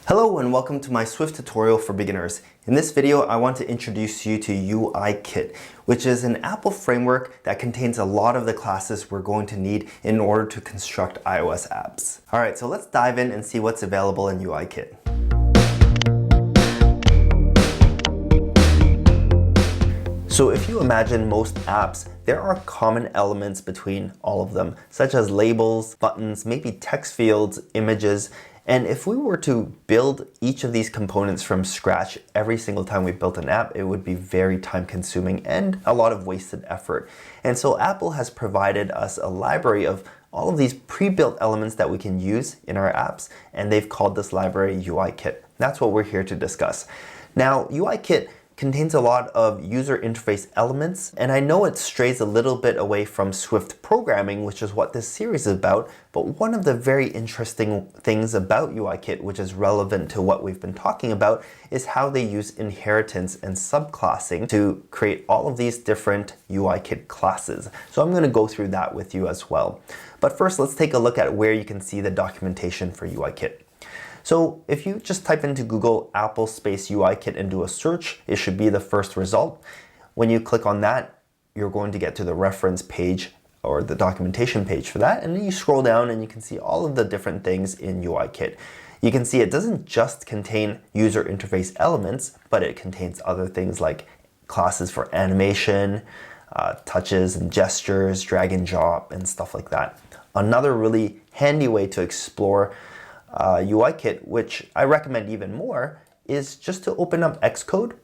Hello and welcome to my Swift tutorial for beginners. In this video, I want to introduce you to UIKit, which is an Apple framework that contains a lot of the classes we're going to need in order to construct iOS apps. All right, so let's dive in and see what's available in UIKit. So if you imagine most apps, there are common elements between all of them, such as labels, buttons, maybe text fields, images. And if we were to build each of these components from scratch every single time we built an app, it would be very time consuming and a lot of wasted effort. And so Apple has provided us a library of all of these pre-built elements that we can use in our apps, and they've called this library UIKit. That's what we're here to discuss. Now, UIKit contains a lot of user interface elements, and I know it strays a little bit away from Swift programming, which is what this series is about, but one of the very interesting things about UIKit, which is relevant to what we've been talking about, is how they use inheritance and subclassing to create all of these different UIKit classes. So I'm going to go through that with you as well. But first, let's take a look at where you can see the documentation for UIKit. So if you just type into Google Apple space UIKit and do a search, it should be the first result. When you click on that, you're going to get to the reference page or the documentation page for that. And then you scroll down and you can see all of the different things in UIKit. You can see it doesn't just contain user interface elements, but it contains other things like classes for animation, touches and gestures, drag and drop, and stuff like that. Another really handy way to explore UIKit, which I recommend even more, is just to open up Xcode.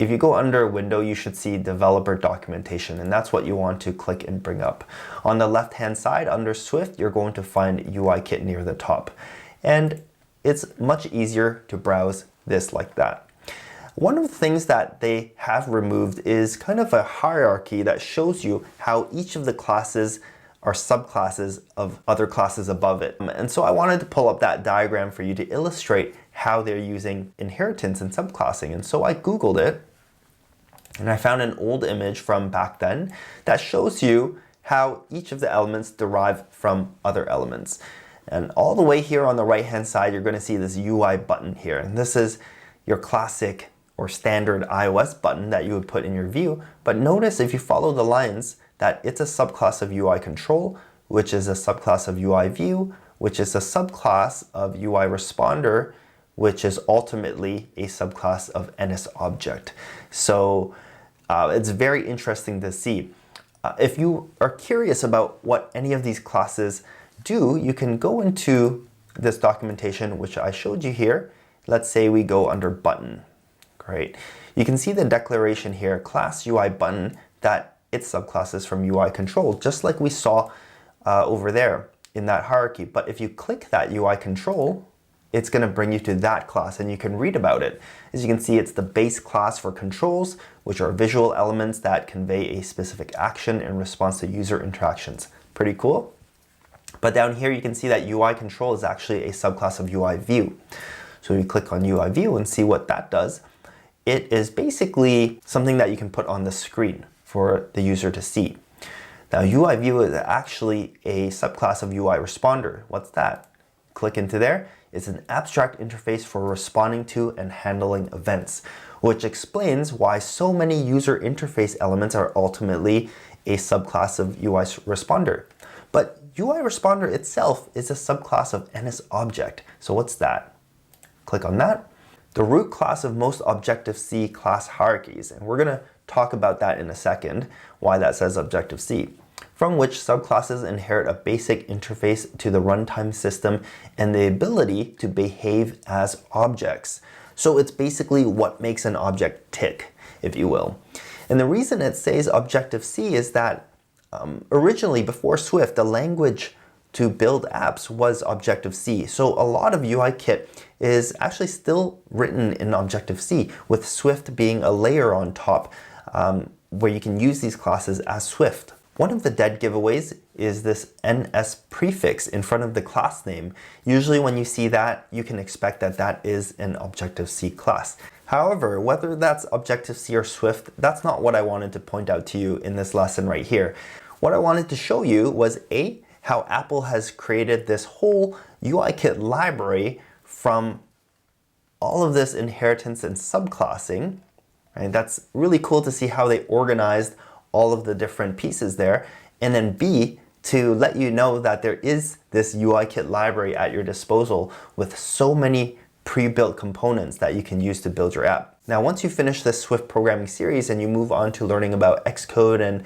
If you go under Window, you should see Developer Documentation, and that's what you want to click and bring up. On the left-hand side, under Swift, you're going to find UIKit near the top. And it's much easier to browse this like that. One of the things that they have removed is kind of a hierarchy that shows you how each of the classes are subclasses of other classes above it. And so I wanted to pull up that diagram for you to illustrate how they're using inheritance and subclassing. And so I Googled it, and I found an old image from back then that shows you how each of the elements derive from other elements. And all the way here on the right-hand side, you're going to see this UI button here. And this is your classic or standard iOS button that you would put in your view. But notice if you follow the lines, that it's a subclass of UI control, which is a subclass of UI view, which is a subclass of UI responder, which is ultimately a subclass of NSObject. So it's very interesting to see. If you are curious about what any of these classes do, you can go into this documentation, which I showed you here. Let's say we go under button. Great. You can see the declaration here, class UI button, that its subclasses from UI control, just like we saw over there in that hierarchy. But if you click that UI control, it's going to bring you to that class and you can read about it. As you can see, it's the base class for controls, which are visual elements that convey a specific action in response to user interactions. Pretty cool. But down here, you can see that UI control is actually a subclass of UI view. So you click on UI view and see what that does. It is basically something that you can put on the screen for the user to see. Now, UI view is actually a subclass of UI responder. What's that? Click into there. It's an abstract interface for responding to and handling events, which explains why so many user interface elements are ultimately a subclass of UI responder. But UI responder itself is a subclass of NSObject. So what's that? Click on that. The root class of most Objective-C class hierarchies, and we're going to talk about that in a second, why that says Objective-C, from which subclasses inherit a basic interface to the runtime system and the ability to behave as objects. So it's basically what makes an object tick, if you will. And the reason it says Objective-C is that originally, before Swift, the language to build apps was Objective-C. So a lot of UIKit is actually still written in Objective-C, with Swift being a layer on top where you can use these classes as Swift. One of the dead giveaways is this NS prefix in front of the class name. Usually when you see that, you can expect that that is an Objective-C class. However, whether that's Objective-C or Swift, that's not what I wanted to point out to you in this lesson right here. What I wanted to show you was how Apple has created this whole UIKit library from all of this inheritance and subclassing. Right? That's really cool to see how they organized all of the different pieces there. And then B, to let you know that there is this UIKit library at your disposal with so many pre-built components that you can use to build your app. Now, once you finish this Swift programming series and you move on to learning about Xcode and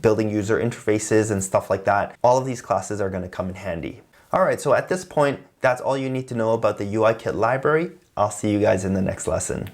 building user interfaces and stuff like that, all of these classes are going to come in handy. All right, so at this point, that's all you need to know about the UIKit library. I'll see you guys in the next lesson.